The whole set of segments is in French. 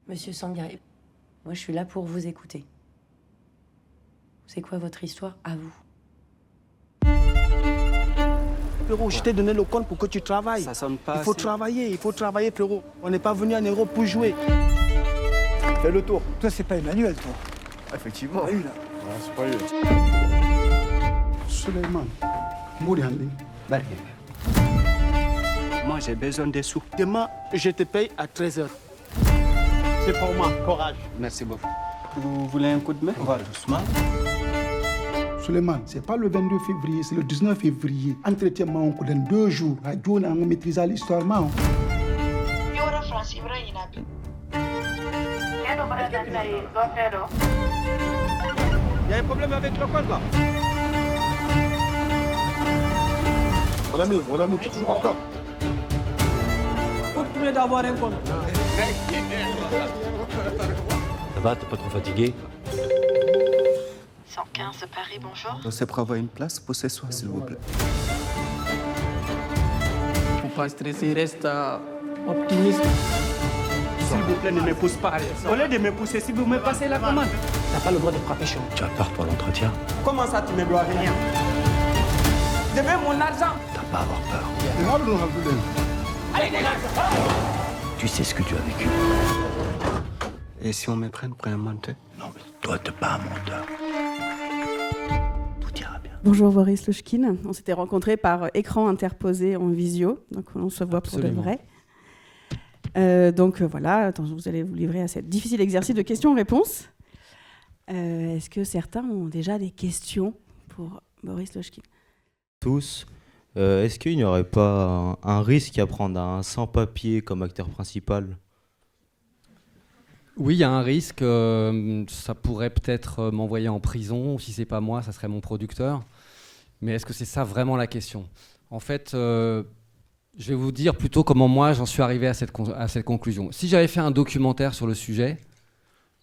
Monsieur Sangaré, moi je suis là pour vous écouter. C'est quoi votre histoire à vous? Frérot, je t'ai donné le compte pour que tu travailles. Ça sonne pas. Il faut travailler, frérot. On n'est pas venu en Europe pour jouer. Fais le tour. Toi, c'est pas Emmanuel, toi. Effectivement. Pas eu, là. Ouais, c'est pas lui. Suleiman. Mouriandi. Moi, j'ai besoin des sous. Demain, je te paye à 13h. C'est pour moi. Courage. Merci beaucoup. Vous voulez un coup de main? On va doucement. Suleiman, c'est pas le 22 février, c'est le 19 février. Entretien dans 2 jours. Radio, on a maîtrisé l'histoire. Il y a un problème avec le compte là. Mon ami, tu es toujours en retard. Continuez d'avoir un compte. Ça va, t'es pas trop fatigué? 115 Paris, bonjour. C'est pour avoir une place pour ce soir, s'il vous plaît. Faut pas stresser, reste optimiste. S'il vous plaît, ne me pousse pas. Au lieu de me pousser, si vous me passez la commande. T'as pas le droit de frapper chez moi. Tu as peur pour l'entretien? Comment ça, tu ne dois rien? Je veux mon argent. T'as pas à avoir peur. Allez, dégage. Tu sais ce que tu as vécu. Et si on me prenne pour un menteur? Non, mais toi, t'es pas un menteur. Tout ira bien. Bonjour Boris Louchkine. On s'était rencontrés par écran interposé en visio, donc on se voit Absolument. pour de vrai. Voilà, vous allez vous livrer à ce difficile exercice de questions-réponses. Est-ce que certains ont déjà des questions pour Boris Louchkine? Tous. Est-ce qu'il n'y aurait pas un risque à prendre un sans-papier comme acteur principal? Oui, il y a un risque. Ça pourrait peut-être m'envoyer en prison. Si c'est pas moi, ça serait mon producteur. Mais est-ce que c'est ça vraiment la question? En fait, je vais vous dire plutôt comment moi j'en suis arrivé à cette conclusion. Si j'avais fait un documentaire sur le sujet,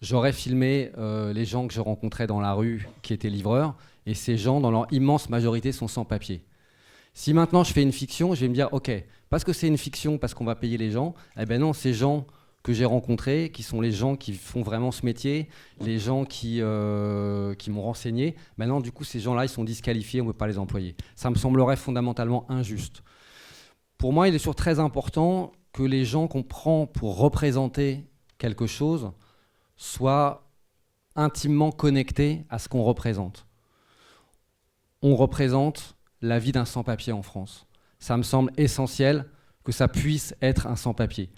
j'aurais filmé les gens que je rencontrais dans la rue qui étaient livreurs, et ces gens, dans leur immense majorité, sont sans papier. Si maintenant je fais une fiction, je vais me dire, ok, parce que c'est une fiction, parce qu'on va payer les gens, eh ben non, ces gens que j'ai rencontrés, qui sont les gens qui font vraiment ce métier, les gens qui m'ont renseigné, maintenant du coup ces gens-là, ils sont disqualifiés, on ne peut pas les employer. Ça me semblerait fondamentalement injuste. Pour moi, il est toujours très important que les gens qu'on prend pour représenter quelque chose soient intimement connectés à ce qu'on représente. On représente la vie d'un sans-papier en France. Ça me semble essentiel que ça puisse être un sans-papier.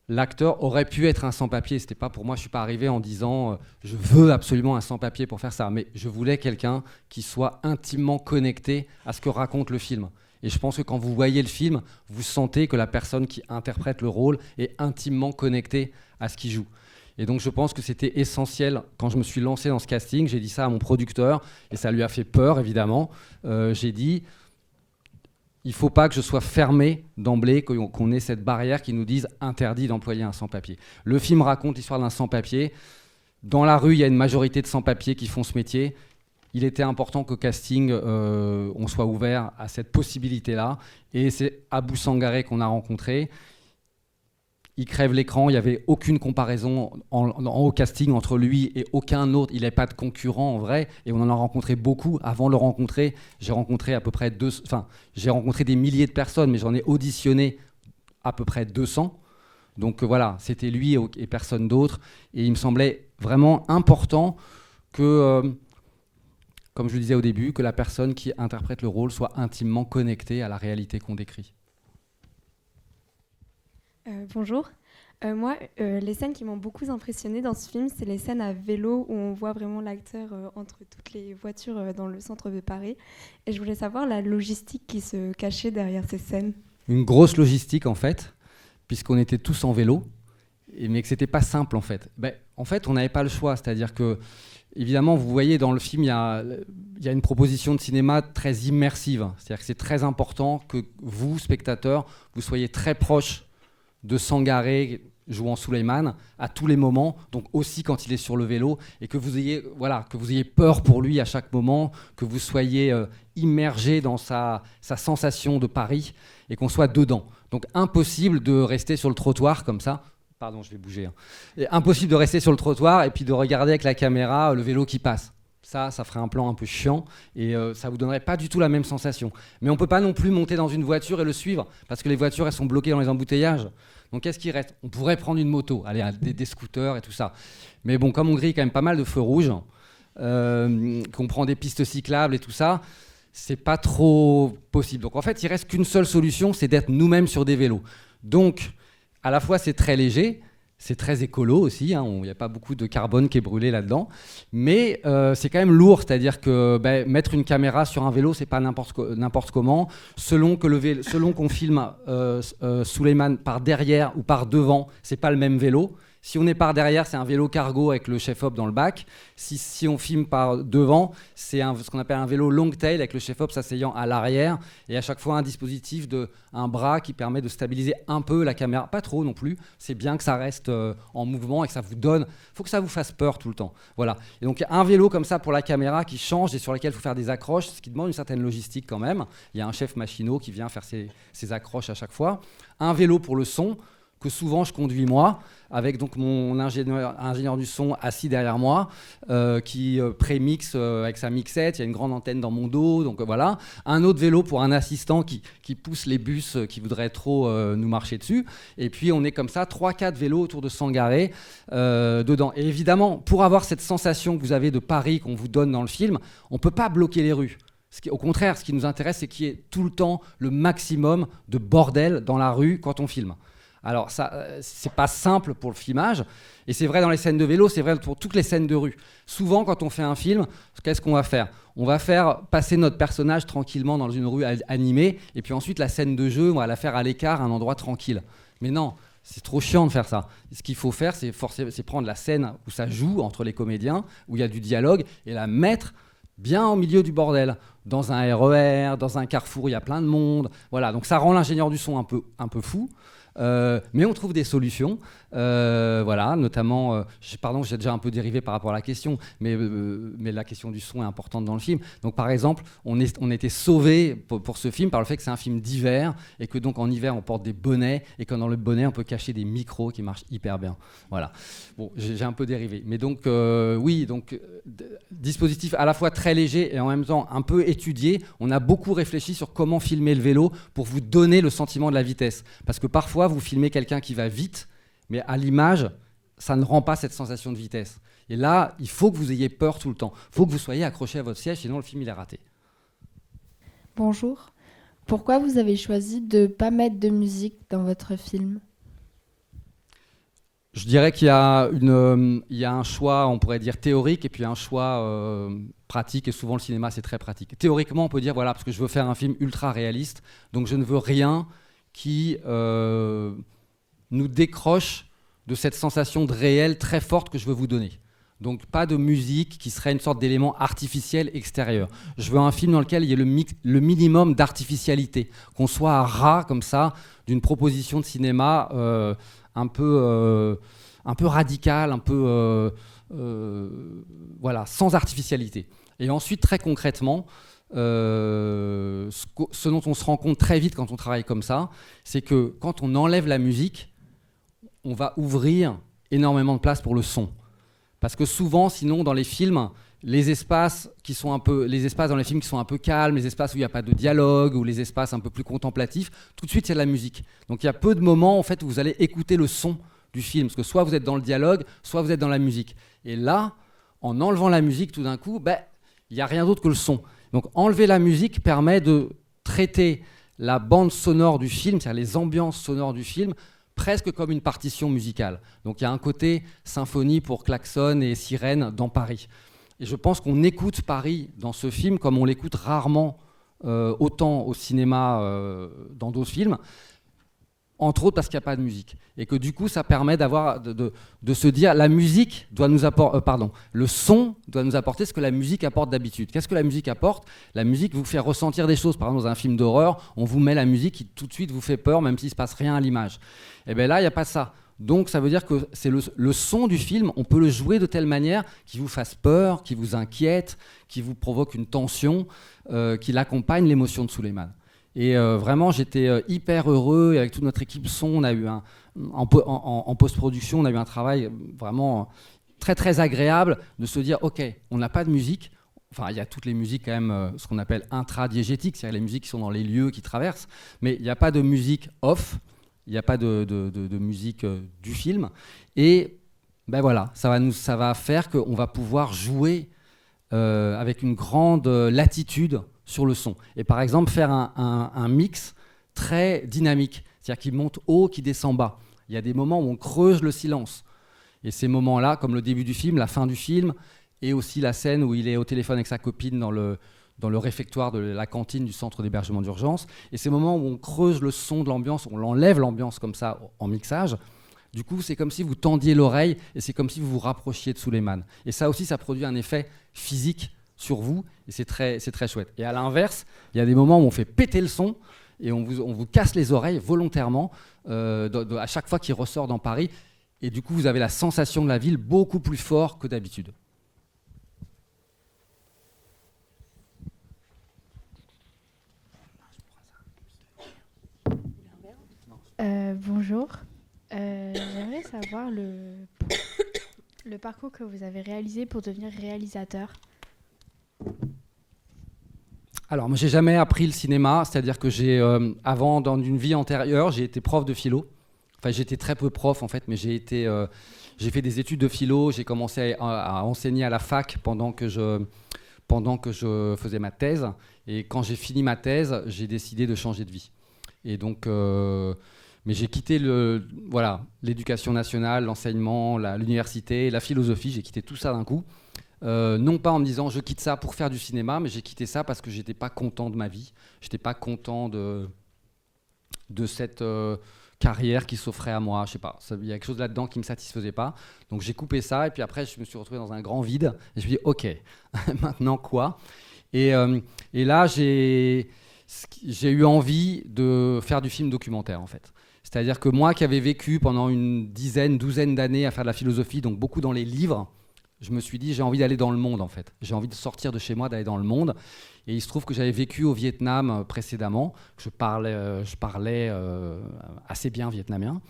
L'acteur aurait pu être un sans-papier. C'était pas pour moi, je suis pas arrivé en disant je veux absolument un sans-papier pour faire ça, mais je voulais quelqu'un qui soit intimement connecté à ce que raconte le film. Et je pense que quand vous voyez le film, vous sentez que la personne qui interprète le rôle est intimement connectée à ce qu'il joue. Et donc je pense que c'était essentiel. Quand je me suis lancé dans ce casting, j'ai dit ça à mon producteur, et ça lui a fait peur, évidemment. J'ai dit, il ne faut pas que je sois fermé d'emblée, qu'on ait cette barrière qui nous dise interdit d'employer un sans-papier. Le film raconte l'histoire d'un sans-papier. Dans la rue, il y a une majorité de sans-papiers qui font ce métier. Il était important qu'au casting, on soit ouvert à cette possibilité-là. Et c'est Abou Sangaré qu'on a rencontré. Il crève l'écran, il n'y avait aucune comparaison au casting entre lui et aucun autre. Il n'avait pas de concurrent en vrai, et on en a rencontré beaucoup. Avant de le rencontrer, j'ai rencontré j'ai rencontré des milliers de personnes, mais j'en ai auditionné à peu près 200. Donc voilà, c'était lui et personne d'autre. Et il me semblait vraiment important que, comme je le disais au début, que la personne qui interprète le rôle soit intimement connectée à la réalité qu'on décrit. Bonjour. Moi, les scènes qui m'ont beaucoup impressionnée dans ce film, c'est les scènes à vélo où on voit vraiment l'acteur entre toutes les voitures dans le centre de Paris. Et je voulais savoir la logistique qui se cachait derrière ces scènes. Une grosse logistique en fait, puisqu'on était tous en vélo, mais que c'était pas simple en fait. En fait, on n'avait pas le choix, c'est-à-dire que évidemment, vous voyez dans le film, il y a une proposition de cinéma très immersive. C'est-à-dire que c'est très important que vous, spectateurs, vous soyez très proches de Sangaré jouant Suleiman à tous les moments, donc aussi quand il est sur le vélo, et que vous ayez peur pour lui à chaque moment, que vous soyez immergé dans sa sensation de Paris et qu'on soit dedans. Donc impossible de rester sur le trottoir comme ça Pardon, je vais bouger. Hein. Et impossible de rester sur le trottoir et puis de regarder avec la caméra le vélo qui passe. Ça ferait un plan un peu chiant et ça vous donnerait pas du tout la même sensation. Mais on peut pas non plus monter dans une voiture et le suivre parce que les voitures elles sont bloquées dans les embouteillages. Donc qu'est-ce qui reste? On pourrait prendre une moto, aller des scooters et tout ça. Mais bon, comme on grille quand même pas mal de feux rouges, qu'on prend des pistes cyclables et tout ça, c'est pas trop possible. Donc en fait, il reste qu'une seule solution, c'est d'être nous-mêmes sur des vélos. Donc à la fois c'est très léger. C'est très écolo aussi, hein, il n'y a pas beaucoup de carbone qui est brûlé là-dedans, mais c'est quand même lourd, c'est-à-dire que mettre une caméra sur un vélo, c'est pas n'importe comment. Selon qu'on filme Souleymane par derrière ou par devant, c'est pas le même vélo. Si on est par derrière, c'est un vélo cargo avec le chef-op dans le bac. Si on filme par devant, c'est ce qu'on appelle un vélo long tail avec le chef-op s'asseyant à l'arrière et à chaque fois un dispositif un bras qui permet de stabiliser un peu la caméra, pas trop non plus. C'est bien que ça reste en mouvement et que ça vous donne. Faut que ça vous fasse peur tout le temps. Voilà. Et donc un vélo comme ça pour la caméra qui change et sur lequel il faut faire des accroches, ce qui demande une certaine logistique quand même. Il y a un chef machinot qui vient faire ses accroches à chaque fois. Un vélo pour le son que souvent je conduis moi, avec donc mon ingénieur du son assis derrière moi, qui prémixe avec sa mixette, il y a une grande antenne dans mon dos, donc voilà. Un autre vélo pour un assistant qui pousse les bus qui voudraient trop nous marcher dessus, et puis on est comme ça, 3-4 vélos autour de Sangaré dedans. Et évidemment, pour avoir cette sensation que vous avez de Paris qu'on vous donne dans le film, on ne peut pas bloquer les rues. Au contraire, ce qui nous intéresse, c'est qu'il y ait tout le temps le maximum de bordel dans la rue quand on filme. Alors ça, c'est pas simple pour le filmage, et c'est vrai dans les scènes de vélo, c'est vrai pour toutes les scènes de rue. Souvent, quand on fait un film, qu'est-ce qu'on va faire? On va faire passer notre personnage tranquillement dans une rue animée, et puis ensuite la scène de jeu, on va la faire à l'écart, à un endroit tranquille. Mais non, c'est trop chiant de faire ça. Ce qu'il faut faire, c'est prendre la scène où ça joue entre les comédiens, où il y a du dialogue, et la mettre bien au milieu du bordel, dans un RER, dans un carrefour, il y a plein de monde. Voilà, donc ça rend l'ingénieur du son un peu fou. Mais on trouve des solutions, voilà, notamment, pardon, j'ai déjà un peu dérivé par rapport à la question, mais la question du son est importante dans le film. Donc par exemple, on était sauvés pour ce film par le fait que c'est un film d'hiver et que donc en hiver on porte des bonnets et que dans le bonnet on peut cacher des micros qui marchent hyper bien. Voilà. Bon, j'ai un peu dérivé, mais donc oui, donc dispositif à la fois très léger et en même temps un peu étudié. On a beaucoup réfléchi sur comment filmer le vélo pour vous donner le sentiment de la vitesse, parce que parfois vous filmez quelqu'un qui va vite, mais à l'image, ça ne rend pas cette sensation de vitesse. Et là, il faut que vous ayez peur tout le temps. Il faut que vous soyez accroché à votre siège, sinon le film il est raté. Bonjour. Pourquoi vous avez choisi de ne pas mettre de musique dans votre film? Je dirais qu'il y a un choix, on pourrait dire théorique, et puis un choix pratique, et souvent le cinéma c'est très pratique. Théoriquement, on peut dire, voilà, parce que je veux faire un film ultra réaliste, donc je ne veux rien qui nous décroche de cette sensation de réel très forte que je veux vous donner. Donc pas de musique qui serait une sorte d'élément artificiel extérieur. Je veux un film dans lequel il y ait le minimum d'artificialité, qu'on soit à ras comme ça d'une proposition de cinéma un peu radicale, un peu voilà, sans artificialité. Et ensuite, très concrètement, ce dont on se rend compte très vite quand on travaille comme ça, c'est que quand on enlève la musique, on va ouvrir énormément de place pour le son. Parce que souvent, sinon, dans les films, les espaces dans les films qui sont un peu calmes, les espaces où il n'y a pas de dialogue, ou les espaces un peu plus contemplatifs, tout de suite, il y a de la musique. Donc il y a peu de moments en fait, où vous allez écouter le son du film, parce que soit vous êtes dans le dialogue, soit vous êtes dans la musique. Et là, en enlevant la musique, tout d'un coup, il n'y a rien d'autre que le son. Donc enlever la musique permet de traiter la bande sonore du film, c'est-à-dire les ambiances sonores du film, presque comme une partition musicale. Donc il y a un côté symphonie pour klaxon et sirène dans Paris. Et je pense qu'on écoute Paris dans ce film comme on l'écoute rarement autant au cinéma dans d'autres films, entre autres parce qu'il n'y a pas de musique. Et que du coup, ça permet de se dire la musique doit nous apporter, le son doit nous apporter ce que la musique apporte d'habitude. Qu'est-ce que la musique apporte? La musique vous fait ressentir des choses. Par exemple, dans un film d'horreur, on vous met la musique qui tout de suite vous fait peur, même s'il ne se passe rien à l'image. Et bien là, il n'y a pas ça. Donc ça veut dire que c'est le son du film, on peut le jouer de telle manière qu'il vous fasse peur, qu'il vous inquiète, qu'il vous provoque une tension, qu'il accompagne l'émotion de Souleymane. Et vraiment, j'étais hyper heureux. Et avec toute notre équipe son, on a eu en post-production, on a eu un travail vraiment très très agréable de se dire, ok, on n'a pas de musique. Enfin, il y a toutes les musiques quand même, ce qu'on appelle intradiégétiques, c'est-à-dire les musiques qui sont dans les lieux qui traversent. Mais il n'y a pas de musique off. Il n'y a pas de musique du film. Et ben voilà, ça va faire qu'on va pouvoir jouer avec une grande latitude sur le son. Et par exemple, faire un mix très dynamique, c'est-à-dire qui monte haut, qui descend bas. Il y a des moments où on creuse le silence. Et ces moments-là, comme le début du film, la fin du film, et aussi la scène où il est au téléphone avec sa copine dans le réfectoire de la cantine du centre d'hébergement d'urgence. Et ces moments où on creuse le son de l'ambiance, on l'enlève l'ambiance comme ça en mixage. Du coup, c'est comme si vous tendiez l'oreille et c'est comme si vous vous rapprochiez de Souleymane. Et ça aussi, ça produit un effet physique sur vous et c'est très chouette. Et à l'inverse, il y a des moments où on fait péter le son et on vous casse les oreilles volontairement à chaque fois qu'il ressort dans Paris. Et du coup, vous avez la sensation de la ville beaucoup plus fort que d'habitude. Bonjour. J'aimerais savoir le parcours que vous avez réalisé pour devenir réalisateur. Alors, moi, j'ai jamais appris le cinéma, c'est-à-dire que avant, dans une vie antérieure, j'ai été prof de philo. Enfin, j'étais très peu prof, en fait, mais j'ai fait des études de philo, j'ai commencé à enseigner à la fac pendant que je faisais ma thèse. Et quand j'ai fini ma thèse, j'ai décidé de changer de vie. Et donc... mais j'ai quitté l'éducation nationale, l'enseignement, l'université, la philosophie, j'ai quitté tout ça d'un coup. Non pas en me disant je quitte ça pour faire du cinéma, mais j'ai quitté ça parce que j'étais pas content de ma vie, j'étais pas content de cette carrière qui s'offrait à moi, je sais pas, il y a quelque chose là-dedans qui me satisfaisait pas. Donc j'ai coupé ça et puis après je me suis retrouvé dans un grand vide et je me suis dit ok, maintenant quoi ? Et là j'ai eu envie de faire du film documentaire en fait. C'est-à-dire que moi qui avais vécu pendant une douzaine d'années à faire de la philosophie, donc beaucoup dans les livres, je me suis dit j'ai envie d'aller dans le monde en fait. J'ai envie de sortir de chez moi, d'aller dans le monde. Et il se trouve que j'avais vécu au Vietnam précédemment, que je parlais assez bien vietnamien.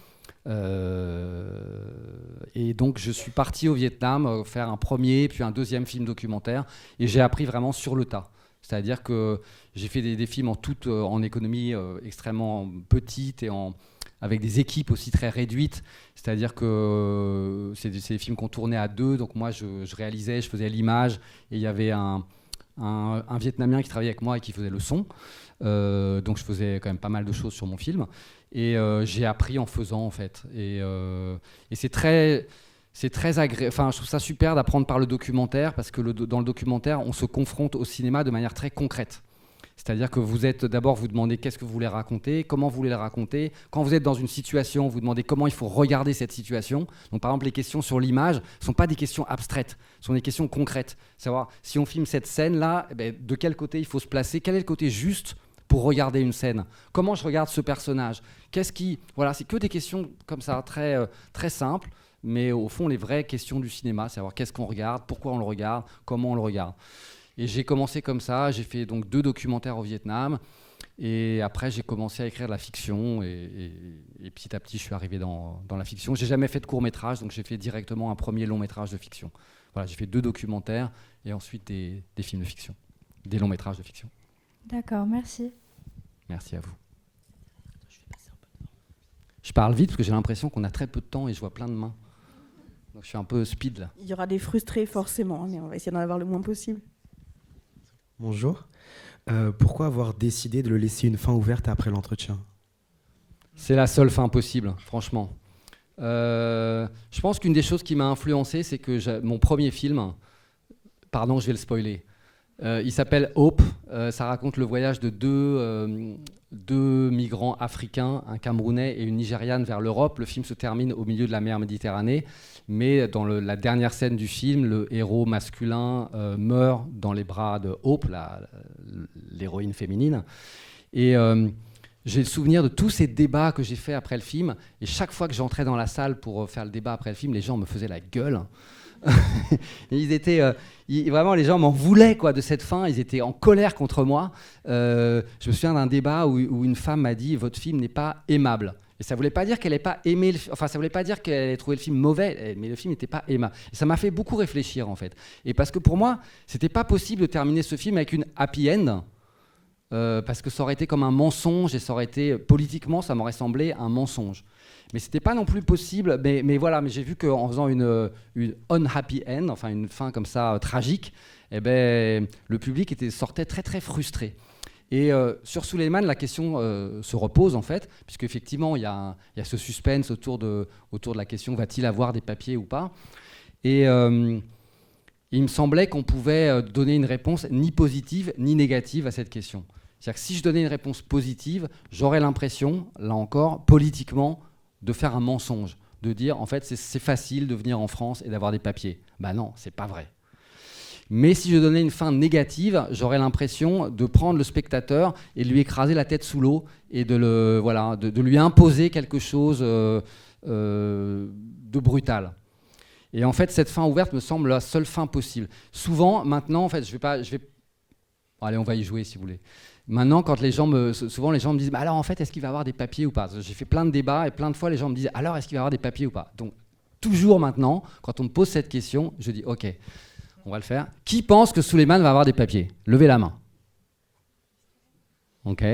Et donc je suis parti au Vietnam faire un premier puis un deuxième film documentaire et j'ai appris vraiment sur le tas. C'est-à-dire que j'ai fait des films en économie extrêmement petite et avec des équipes aussi très réduites. C'est-à-dire que c'est des films qu'on tournait à deux. Donc moi, je réalisais, je faisais l'image. Et il y avait un Vietnamien qui travaillait avec moi et qui faisait le son. Donc je faisais quand même pas mal de choses sur mon film. Et j'ai appris en faisant, en fait. Et c'est très agréable. Enfin, je trouve ça super d'apprendre par le documentaire parce que dans le documentaire, on se confronte au cinéma de manière très concrète. C'est-à-dire que vous demandez qu'est-ce que vous voulez raconter, comment vous voulez le raconter. Quand vous êtes dans une situation, vous demandez comment il faut regarder cette situation. Donc, par exemple, les questions sur l'image ne sont pas des questions abstraites, ce sont des questions concrètes. Savoir si on filme cette scène-là, de quel côté il faut se placer, quel est le côté juste pour regarder une scène. Comment je regarde ce personnage ? Voilà, c'est que des questions comme ça, très, très simples. Mais au fond, les vraies questions du cinéma, c'est savoir qu'est-ce qu'on regarde, pourquoi on le regarde, comment on le regarde. Et j'ai commencé comme ça, j'ai fait donc 2 documentaires au Vietnam, et après j'ai commencé à écrire de la fiction, et petit à petit je suis arrivé dans la fiction. J'ai jamais fait de court-métrage, donc j'ai fait directement un premier long-métrage de fiction. Voilà, j'ai fait 2 documentaires, et ensuite des films de fiction, des longs-métrages de fiction. D'accord, merci. Merci à vous. Je parle vite parce que j'ai l'impression qu'on a très peu de temps et je vois plein de mains. Donc je suis un peu speed là. Il y aura des frustrés forcément, mais on va essayer d'en avoir le moins possible. Bonjour. Pourquoi avoir décidé de le laisser une fin ouverte après l'entretien ? C'est la seule fin possible, franchement. Je pense qu'une des choses qui m'a influencé, c'est que mon premier film, pardon, je vais le spoiler, il s'appelle Hope. Ça raconte le voyage de deux migrants africains, un Camerounais et une Nigériane vers l'Europe. Le film se termine au milieu de la mer Méditerranée, mais dans la dernière scène du film, le héros masculin meurt dans les bras de Hope, l'héroïne féminine. Et j'ai le souvenir de tous ces débats que j'ai faits après le film, et chaque fois que j'entrais dans la salle pour faire le débat après le film, les gens me faisaient la gueule. Et ils étaient, vraiment, les gens m'en voulaient quoi, de cette fin. Ils étaient en colère contre moi. Je me souviens d'un débat où une femme m'a dit « Votre film n'est pas aimable ». Et ça ne voulait pas dire qu'elle n'ait pas aimé le film. Enfin, ça ne voulait pas dire qu'elle allait trouver le film mauvais, mais le film n'était pas aimable. Et ça m'a fait beaucoup réfléchir, en fait. Et parce que pour moi, ce n'était pas possible de terminer ce film avec une happy end, parce que ça aurait été comme un mensonge, et ça aurait été, politiquement, ça m'aurait semblé un mensonge. Mais c'était pas non plus possible. Mais voilà, mais j'ai vu qu'en faisant une unhappy end, enfin une fin comme ça tragique, eh ben, le public sortait très très frustré. Et sur Souleymane, la question se repose en fait, puisque effectivement il y a ce suspense autour de la question va-t-il avoir des papiers ou pas. Et il me semblait qu'on pouvait donner une réponse ni positive ni négative à cette question. C'est-à-dire que si je donnais une réponse positive, j'aurais l'impression, là encore, politiquement, de faire un mensonge, de dire en fait c'est facile de venir en France et d'avoir des papiers. Ben non, c'est pas vrai. Mais si je donnais une fin négative, j'aurais l'impression de prendre le spectateur et de lui écraser la tête sous l'eau et de lui imposer quelque chose de brutal. Et en fait, cette fin ouverte me semble la seule fin possible. Souvent, maintenant, en fait, allez, on va y jouer si vous voulez. Maintenant, souvent les gens me disent bah alors en fait, est-ce qu'il va avoir des papiers ou pas ? J'ai fait plein de débats et plein de fois les gens me disent alors est-ce qu'il va avoir des papiers ou pas ? Donc toujours maintenant, quand on me pose cette question, je dis ok, on va le faire. Qui pense que Souleymane va avoir des papiers ? Levez la main. Ok.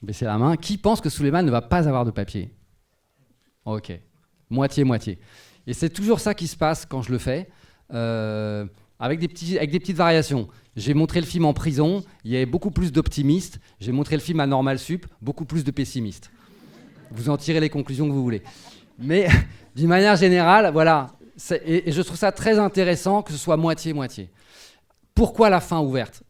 Baissez la main. Qui pense que Souleymane ne va pas avoir de papiers ? Ok. Moitié-moitié. Et c'est toujours ça qui se passe quand je le fais, avec des petites variations. J'ai montré le film en prison, il y avait beaucoup plus d'optimistes. J'ai montré le film à Normal Sup, beaucoup plus de pessimistes. Vous en tirez les conclusions que vous voulez. Mais d'une manière générale, voilà. Et je trouve ça très intéressant que ce soit moitié-moitié. Pourquoi la fin ouverte ?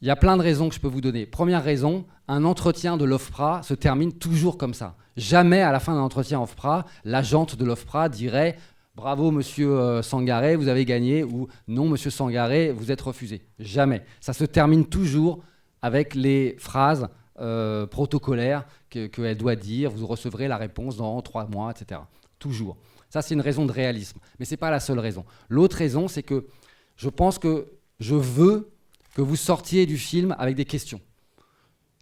Il y a plein de raisons que je peux vous donner. Première raison, un entretien de l'OFPRA se termine toujours comme ça. Jamais à la fin d'un entretien OFPRA, l'agente de l'OFPRA dirait « Bravo, monsieur Sangaré, vous avez gagné » ou « Non, monsieur Sangaré, vous êtes refusé ». Jamais. Ça se termine toujours avec les phrases protocolaires qu'elle doit dire. Vous recevrez la réponse dans 3 mois, etc. Toujours. Ça, c'est une raison de réalisme. Mais ce n'est pas la seule raison. L'autre raison, c'est que je pense que je veux que vous sortiez du film avec des questions.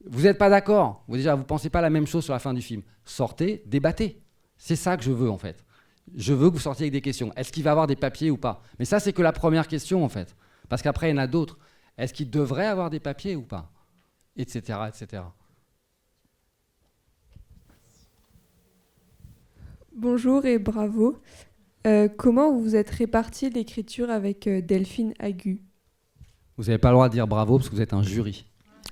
Vous n'êtes pas d'accord. Vous ne pensez pas la même chose sur la fin du film. Sortez, débattez. C'est ça que je veux, en fait. Je veux que vous sortiez avec des questions. Est-ce qu'il va avoir des papiers ou pas ? Mais ça, c'est que la première question, en fait. Parce qu'après, il y en a d'autres. Est-ce qu'il devrait avoir des papiers ou pas ? Etc., etc. Bonjour et bravo. Comment vous vous êtes réparti l'écriture avec Delphine Agu ? Vous n'avez pas le droit de dire bravo parce que vous êtes un jury.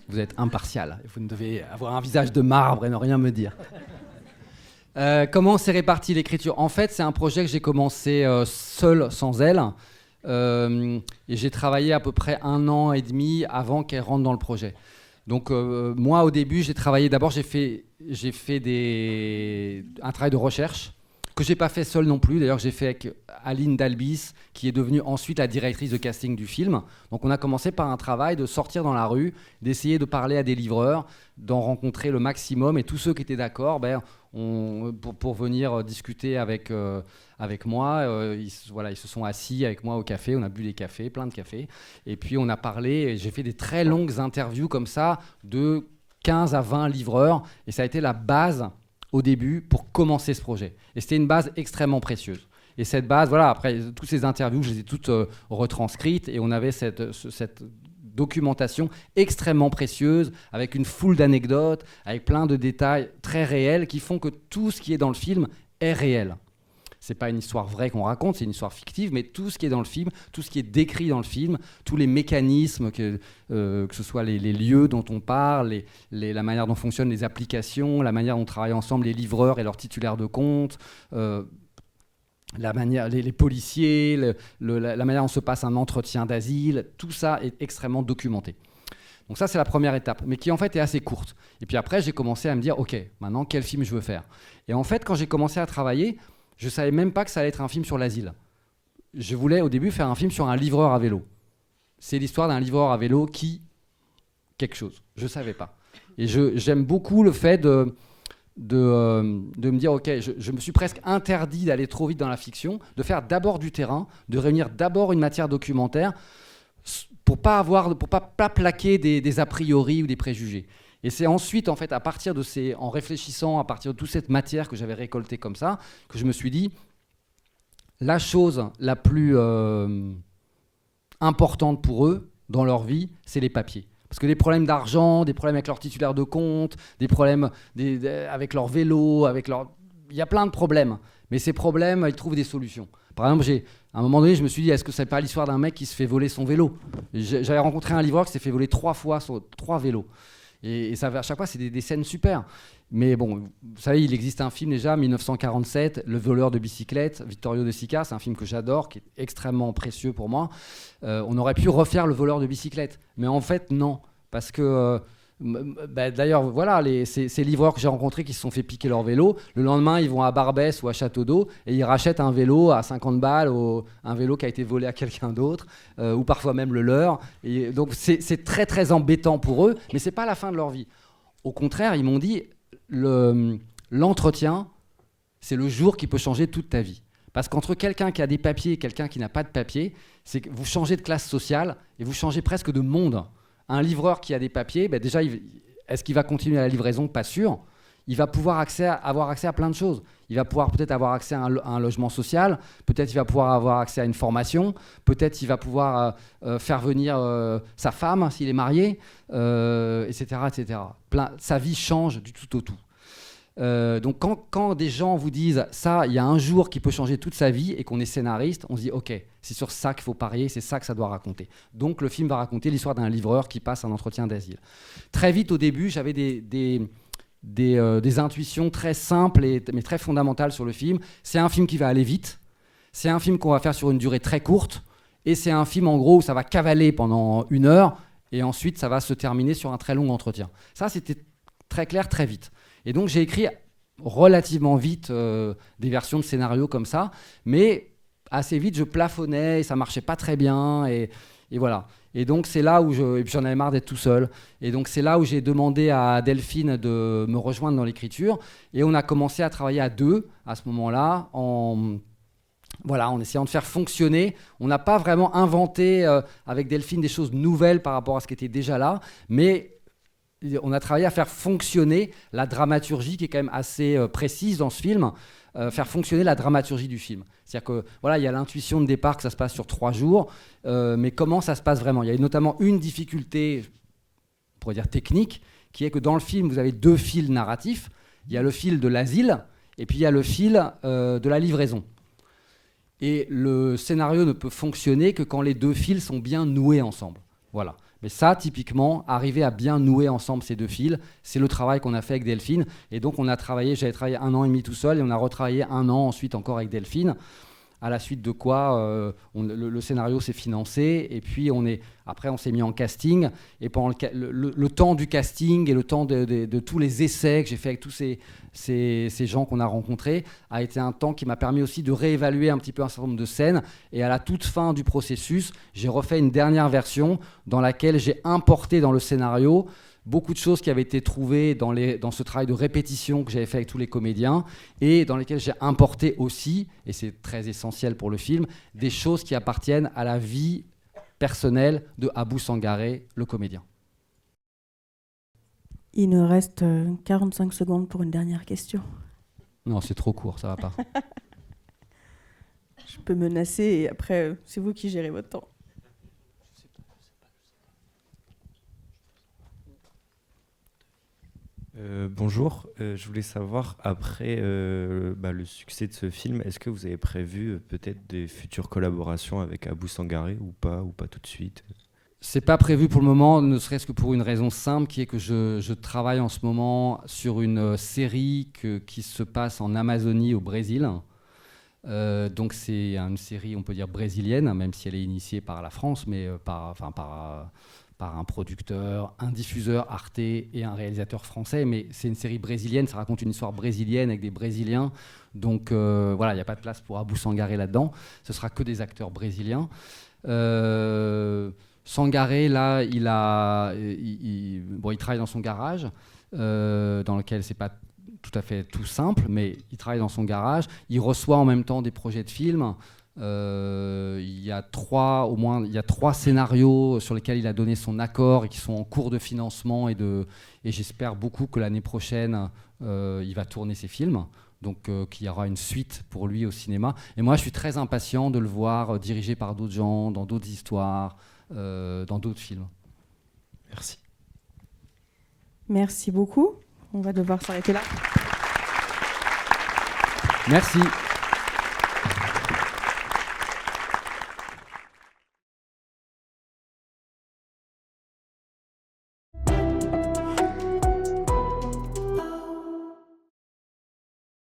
Vous êtes impartial. Vous ne devez avoir un visage de marbre et ne rien me dire. Comment s'est répartie l'écriture ? En fait, c'est un projet que j'ai commencé seul, sans elle. Et j'ai travaillé à peu près 1 an et demi avant qu'elle rentre dans le projet. Donc moi, au début, j'ai travaillé... D'abord, j'ai fait un travail de recherche que je n'ai pas fait seul non plus. D'ailleurs, j'ai fait avec Aline Dalbis, qui est devenue ensuite la directrice de casting du film. Donc on a commencé par un travail de sortir dans la rue, d'essayer de parler à des livreurs, d'en rencontrer le maximum. Et tous ceux qui étaient d'accord, pour venir discuter avec moi, ils se sont assis avec moi au café. On a bu des cafés, plein de cafés. Et puis on a parlé. Et j'ai fait des très longues interviews comme ça de 15 à 20 livreurs. Et ça a été la base au début pour commencer ce projet. Et c'était une base extrêmement précieuse. Et cette base, voilà, après toutes ces interviews, je les ai toutes retranscrites et on avait cette documentation extrêmement précieuse avec une foule d'anecdotes, avec plein de détails très réels qui font que tout ce qui est dans le film est réel. C'est pas une histoire vraie qu'on raconte, c'est une histoire fictive, mais tout ce qui est dans le film, tout ce qui est décrit dans le film, tous les mécanismes, que ce soit les lieux dont on parle, la manière dont fonctionnent les applications, la manière dont travaillent ensemble les livreurs et leurs titulaires de compte, la manière, les policiers, la manière dont se passe un entretien d'asile, tout ça est extrêmement documenté. Donc ça, c'est la première étape, mais qui en fait est assez courte. Et puis après, j'ai commencé à me dire, ok, maintenant, quel film je veux faire ? Et en fait, quand j'ai commencé à travailler, je ne savais même pas que ça allait être un film sur l'asile. Je voulais au début faire un film sur un livreur à vélo. C'est l'histoire d'un livreur à vélo qui... quelque chose. Je ne savais pas. Et j'aime beaucoup le fait de de me dire, ok, je me suis presque interdit d'aller trop vite dans la fiction, de faire d'abord du terrain, de réunir d'abord une matière documentaire pour pas plaquer des a priori ou des préjugés. Et c'est ensuite, en fait, en réfléchissant à partir de toute cette matière que j'avais récoltée comme ça, que je me suis dit, la chose la plus importante pour eux dans leur vie, c'est les papiers. Parce que des problèmes d'argent, des problèmes avec leur titulaire de compte, des problèmes avec leur vélo, il y a plein de problèmes. Mais ces problèmes, ils trouvent des solutions. Par exemple, à un moment donné, je me suis dit, est-ce que c'est pas l'histoire d'un mec qui se fait voler son vélo ? J'avais rencontré un livreur qui s'est fait voler 3 fois sur 3 vélos. Et ça, à chaque fois, c'est des scènes super. Mais bon, vous savez, il existe un film déjà, 1947, Le voleur de bicyclette, Vittorio De Sica, c'est un film que j'adore, qui est extrêmement précieux pour moi. On aurait pu refaire Le voleur de bicyclette, mais en fait, non. Parce que, d'ailleurs, voilà, ces livreurs que j'ai rencontrés qui se sont fait piquer leur vélo, le lendemain, ils vont à Barbès ou à Château d'Eau et ils rachètent un vélo à 50 balles, un vélo qui a été volé à quelqu'un d'autre, ou parfois même le leur. Et donc, c'est très, très embêtant pour eux, mais ce n'est pas la fin de leur vie. Au contraire, ils m'ont dit, l'entretien, c'est le jour qui peut changer toute ta vie. Parce qu'entre quelqu'un qui a des papiers et quelqu'un qui n'a pas de papiers, c'est que vous changez de classe sociale et vous changez presque de monde. Un livreur qui a des papiers, déjà, est-ce qu'il va continuer à la livraison ? Pas sûr. Il va pouvoir avoir accès à plein de choses. Il va pouvoir peut-être avoir accès à un logement social, peut-être il va pouvoir avoir accès à une formation, peut-être il va pouvoir faire venir sa femme s'il est marié, etc. etc. Sa vie change du tout au tout. Donc quand des gens vous disent ça, il y a un jour qui peut changer toute sa vie et qu'on est scénariste, on se dit ok, c'est sur ça qu'il faut parier, c'est ça que ça doit raconter. Donc le film va raconter l'histoire d'un livreur qui passe un entretien d'asile. Très vite au début, j'avais des intuitions très simples mais très fondamentales sur le film. C'est un film qui va aller vite, c'est un film qu'on va faire sur une durée très courte, et c'est un film en gros où ça va cavaler pendant 1 heure et ensuite ça va se terminer sur un très long entretien. Ça c'était très clair très vite. Et donc j'ai écrit relativement vite des versions de scénarios comme ça, mais assez vite je plafonnais et ça marchait pas très bien et voilà. Et donc c'est là où et puis j'en avais marre d'être tout seul. Et donc c'est là où j'ai demandé à Delphine de me rejoindre dans l'écriture et on a commencé à travailler à 2 à ce moment-là en essayant de faire fonctionner. On n'a pas vraiment inventé avec Delphine des choses nouvelles par rapport à ce qui était déjà là, mais on a travaillé à faire fonctionner la dramaturgie qui est quand même assez précise dans ce film, faire fonctionner la dramaturgie du film. C'est-à-dire que voilà, il y a l'intuition de départ que ça se passe sur 3 jours, mais comment ça se passe vraiment ? Il y a notamment une difficulté, on pourrait dire technique, qui est que dans le film, vous avez 2 fils narratifs. Il y a le fil de l'asile et puis il y a le fil de la livraison. Et le scénario ne peut fonctionner que quand les 2 fils sont bien noués ensemble. Voilà. Mais ça, typiquement, arriver à bien nouer ensemble ces 2 fils, c'est le travail qu'on a fait avec Delphine. Et donc, j'avais travaillé 1 an et demi tout seul et on a retravaillé 1 an ensuite encore avec Delphine. À la suite de quoi le scénario s'est financé et puis après on s'est mis en casting et pendant le temps du casting et le temps de tous les essais que j'ai fait avec tous ces gens qu'on a rencontrés a été un temps qui m'a permis aussi de réévaluer un petit peu un certain nombre de scènes et à la toute fin du processus j'ai refait une dernière version dans laquelle j'ai importé dans le scénario beaucoup de choses qui avaient été trouvées dans ce travail de répétition que j'avais fait avec tous les comédiens et dans lesquelles j'ai importé aussi, et c'est très essentiel pour le film, des choses qui appartiennent à la vie personnelle de Abou Sangaré, le comédien. Il nous reste 45 secondes pour une dernière question. Non, c'est trop court, ça va pas. Je peux menacer et après, c'est vous qui gérez votre temps. Bonjour, je voulais savoir, après le succès de ce film, est-ce que vous avez prévu peut-être des futures collaborations avec Abou Sangaré ou pas tout de suite ? C'est pas prévu pour le moment, ne serait-ce que pour une raison simple, qui est que je travaille en ce moment sur une série qui se passe en Amazonie, au Brésil. Donc c'est une série, on peut dire, brésilienne, même si elle est initiée par la France, mais par un producteur, un diffuseur Arte et un réalisateur français, mais c'est une série brésilienne, ça raconte une histoire brésilienne avec des Brésiliens, donc voilà, il n'y a pas de place pour Abou Sangaré là-dedans, ce sera que des acteurs brésiliens. Sangaré, là, il travaille dans son garage, dans lequel c'est pas tout tout à fait tout simple, mais il travaille dans son garage. Il reçoit en même temps des projets de films. Il y a 3 scénarios sur lesquels il a donné son accord et qui sont en cours de financement et j'espère beaucoup que l'année prochaine, il va tourner ses films. Donc qu'il y aura une suite pour lui au cinéma. Et moi, je suis très impatient de le voir dirigé par d'autres gens, dans d'autres histoires, dans d'autres films. Merci. Merci beaucoup. On va devoir s'arrêter là. Merci.